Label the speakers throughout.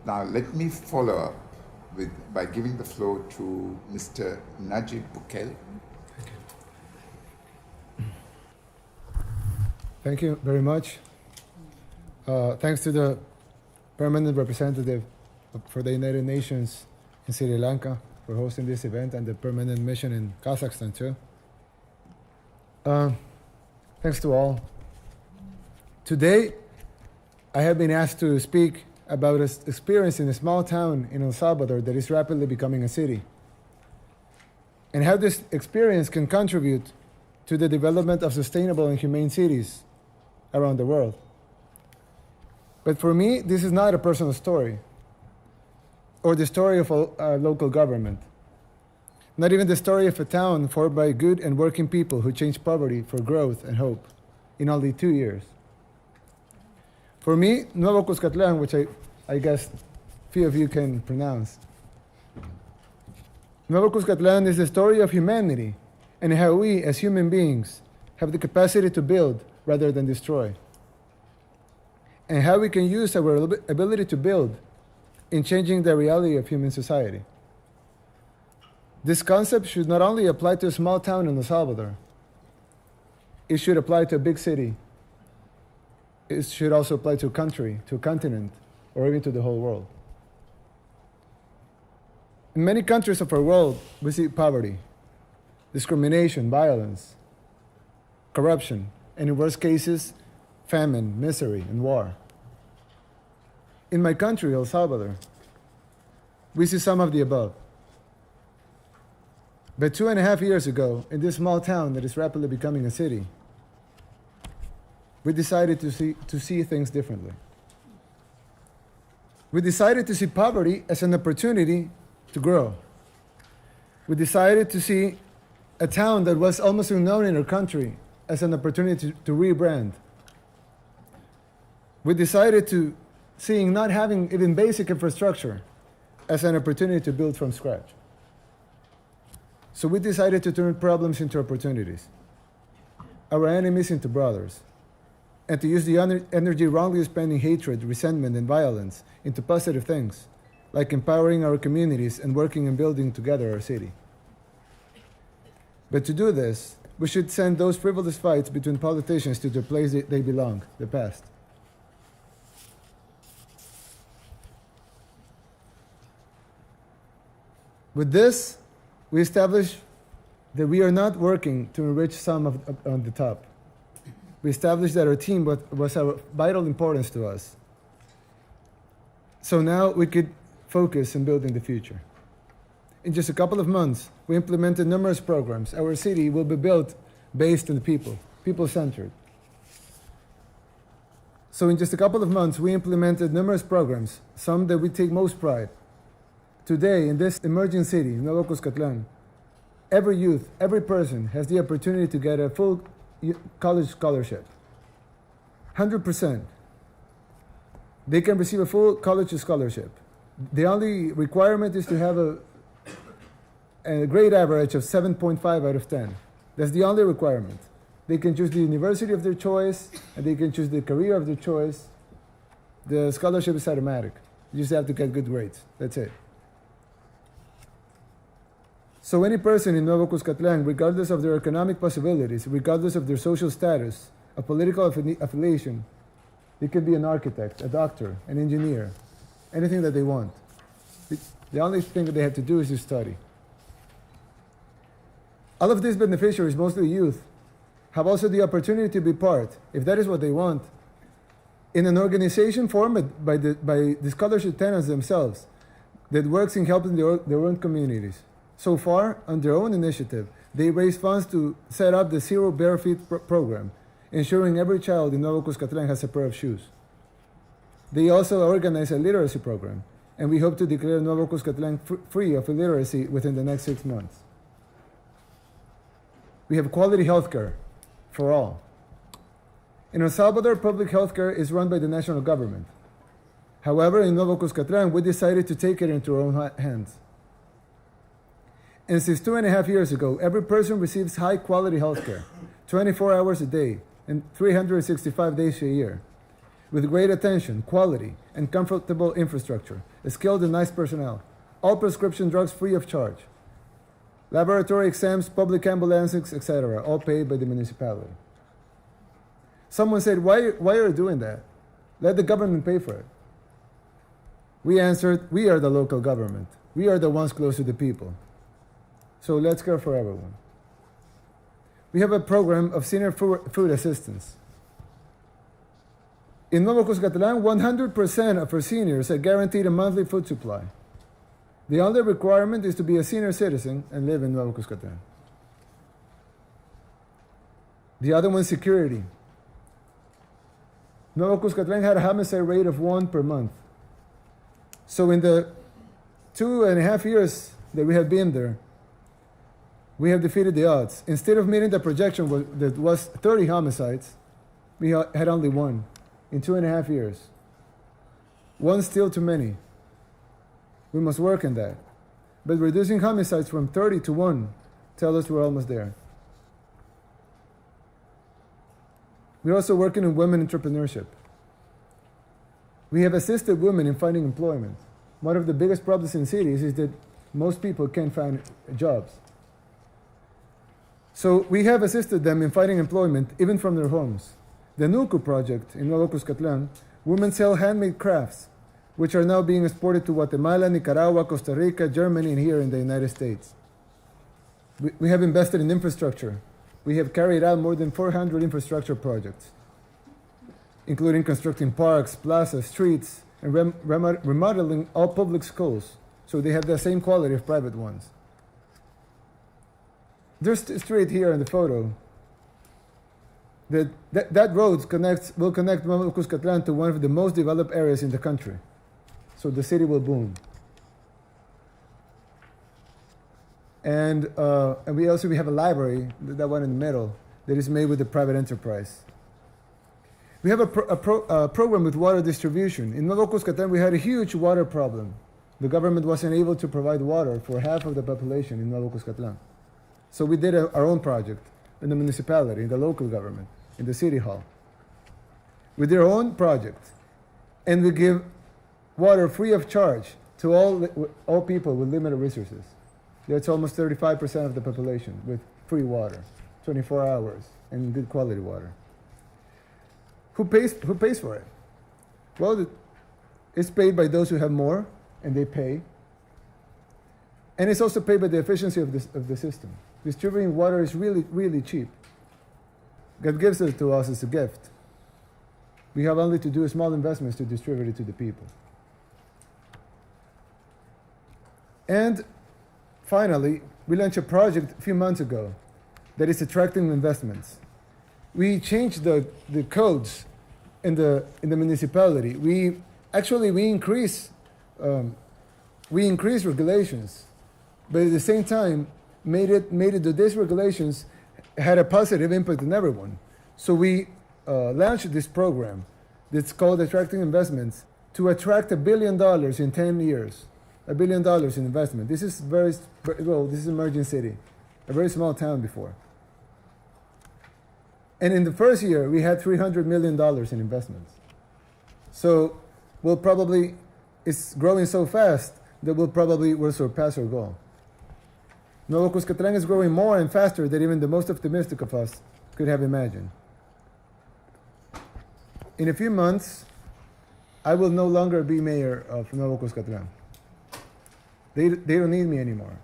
Speaker 1: Now, let me follow up by giving the floor to Mr. Nayib Bukele.
Speaker 2: Thank you very much. Thanks to the permanent representative for the United Nations in Sri Lanka for hosting this event, and the permanent mission in Kazakhstan too. Thanks to all. Today, I have been asked to speak about an experience in a small town in El Salvador that is rapidly becoming a city, and how this experience can contribute to the development of sustainable and humane cities around the world. But for me, this is not a personal story or the story of a local government, not even the story of a town formed by good and working people who changed poverty for growth and hope in only 2 years. For me, Nuevo Cuscatlán, which I guess few of you can pronounce, Nuevo Cuscatlán is the story of humanity and how we, as human beings, have the capacity to build rather than destroy, and how we can use our ability to build in changing the reality of human society. This concept should not only apply to a small town in El Salvador, it should apply to a big city. It should also apply to a country, to a continent, or even to the whole world. In many countries of our world, we see poverty, discrimination, violence, corruption, and in worst cases, famine, misery, and war. In my country, El Salvador, we see some of the above. But 2.5 years ago, in this small town that is rapidly becoming a city, we decided to see things differently. We decided to see poverty as an opportunity to grow. We decided to see a town that was almost unknown in our country as an opportunity to rebrand. We decided to seeing not having even basic infrastructure as an opportunity to build from scratch. So we decided to turn problems into opportunities, our enemies into brothers, and to use the energy wrongly spent in hatred, resentment, and violence into positive things, like empowering our communities and working and building together our city. But to do this, we should send those frivolous fights between politicians to the place they belong, the past. With this, we establish that we are not working to enrich some on the top. We established that our team was of vital importance to us. So now we could focus on building the future. In just a couple of months, we implemented numerous programs. Our city will be built based on the people, people-centered. So in just a couple of months, we implemented numerous programs, some that we take most pride. Today, in this emerging city, Nuevo Cuscatlán, every youth, every person has the opportunity to get a full college scholarship. 100%. They can receive a full college scholarship. The only requirement is to have a grade average of 7.5 out of 10. That's the only requirement. They can choose the university of their choice, and they can choose the career of their choice. The scholarship is automatic. You just have to get good grades. That's it. So any person in Nuevo Cuscatlán, regardless of their economic possibilities, regardless of their social status, a political affiliation, they could be an architect, a doctor, an engineer, anything that they want. The only thing that they have to do is to study. All of these beneficiaries, mostly youth, have also the opportunity to be part, if that is what they want, in an organization formed by the scholarship tenants themselves that works in helping their own communities. So far, on their own initiative, they raise funds to set up the Zero Bare Feet program, ensuring every child in Nuevo Cuscatlán has a pair of shoes. They also organize a literacy program, and we hope to declare Nuevo Cuscatlán free of illiteracy within the next 6 months. We have quality healthcare for all. In El Salvador, public healthcare is run by the national government. However, in Nuevo Cuscatlán, we decided to take it into our own hands. And since 2.5 years ago, every person receives high-quality healthcare, 24 hours a day and 365 days a year. with great attention, quality, and comfortable infrastructure, skilled and nice personnel, all prescription drugs free of charge, laboratory exams, public ambulances, etc., all paid by the municipality. Someone said, why are you doing that? Let the government pay for it. We answered, we are the local government. We are the ones close to the people. So let's care for everyone. We have a program of senior food assistance. In Nuevo Cuscatlán, 100% of our seniors are guaranteed a monthly food supply. The only requirement is to be a senior citizen and live in Nuevo Cuscatlán. The other one, security. Nuevo Cuscatlán had a homicide rate of 1 per month. So in the 2.5 years that we have been there, we have defeated the odds. Instead of meeting the projection that was 30 homicides, we had only 1 in 2.5 years. 1 still too many. We must work on that. But reducing homicides from 30 to 1 tell us we're almost there. We're also working on women entrepreneurship. We have assisted women in finding employment. One of the biggest problems in cities is that most people can't find jobs. So we have assisted them in finding employment even from their homes. The NUCU project in Nuevo Cuscatlán, women sell handmade crafts, which are now being exported to Guatemala, Nicaragua, Costa Rica, Germany, and here in the United States. We have invested in infrastructure. We have carried out more than 400 infrastructure projects, including constructing parks, plazas, streets, and remodeling all public schools so they have the same quality of private ones. There's a street here in the photo that road will connect Nuevo Cuscatlán to one of the most developed areas in the country. So the city will boom. And we have a library, that one in the middle, that is made with the private enterprise. We have a program with water distribution. In Nuevo Cuscatlán, we had a huge water problem. The government wasn't able to provide water for half of the population in Nuevo Cuscatlán. So we did our own project in the municipality, in the local government, in the city hall. We did our own project, and we give water free of charge to all people with limited resources. That's almost 35% of the population with free water, 24 hours, and good quality water. Who pays for it? Well, it's paid by those who have more, and they pay. And it's also paid by the efficiency of the system. Distributing water is really, really cheap. God gives it to us as a gift. We have only to do small investments to distribute it to the people. And finally, we launched a project a few months ago that is attracting investments. We changed the codes in the municipality. We increase regulations, but at the same time made it that these regulations had a positive impact on everyone. So we launched this program that's called Attracting Investments to attract $1 billion in 10 years. $1 billion in investment. This is this is an emerging city, a very small town before. And in the first year, we had $300 million in investments. So it's growing so fast that we'll surpass our goal. Nuevo Cuscatlán is growing more and faster than even the most optimistic of us could have imagined. In a few months, I will no longer be mayor of Nuevo Cuscatlán. They don't need me anymore.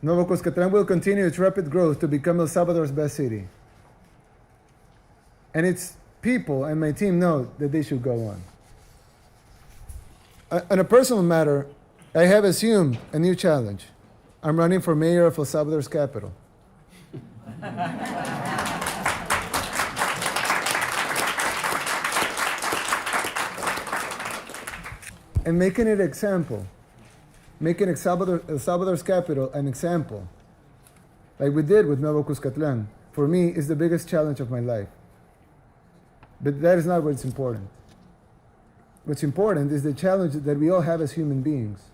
Speaker 2: Nuevo Cuscatlán will continue its rapid growth to become El Salvador's best city. And its people and my team know that they should go on. On a personal matter, I have assumed a new challenge. I'm running for mayor of El Salvador's capital. And making it an example. Making El Salvador's capital an example, like we did with Nuevo Cuscatlán, for me is the biggest challenge of my life. But that is not what's important. What's important is the challenge that we all have as human beings.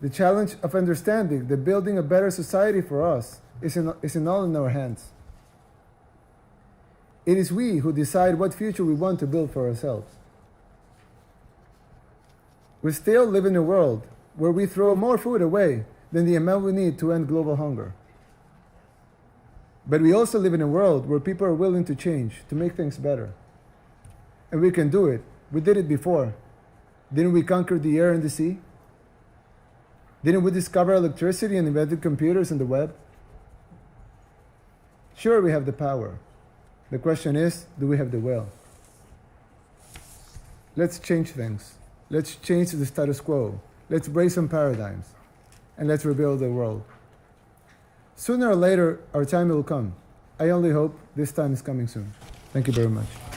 Speaker 2: The challenge of understanding that building a better society for us is all in our hands. It is we who decide what future we want to build for ourselves. We still live in a world where we throw more food away than the amount we need to end global hunger. But we also live in a world where people are willing to change, to make things better. And we can do it. We did it before. Didn't we conquer the air and the sea? Didn't we discover electricity and invented computers and the web? Sure, we have the power. The question is, do we have the will? Let's change things. Let's change the status quo. Let's break some paradigms. And let's rebuild the world. Sooner or later, our time will come. I only hope this time is coming soon. Thank you very much.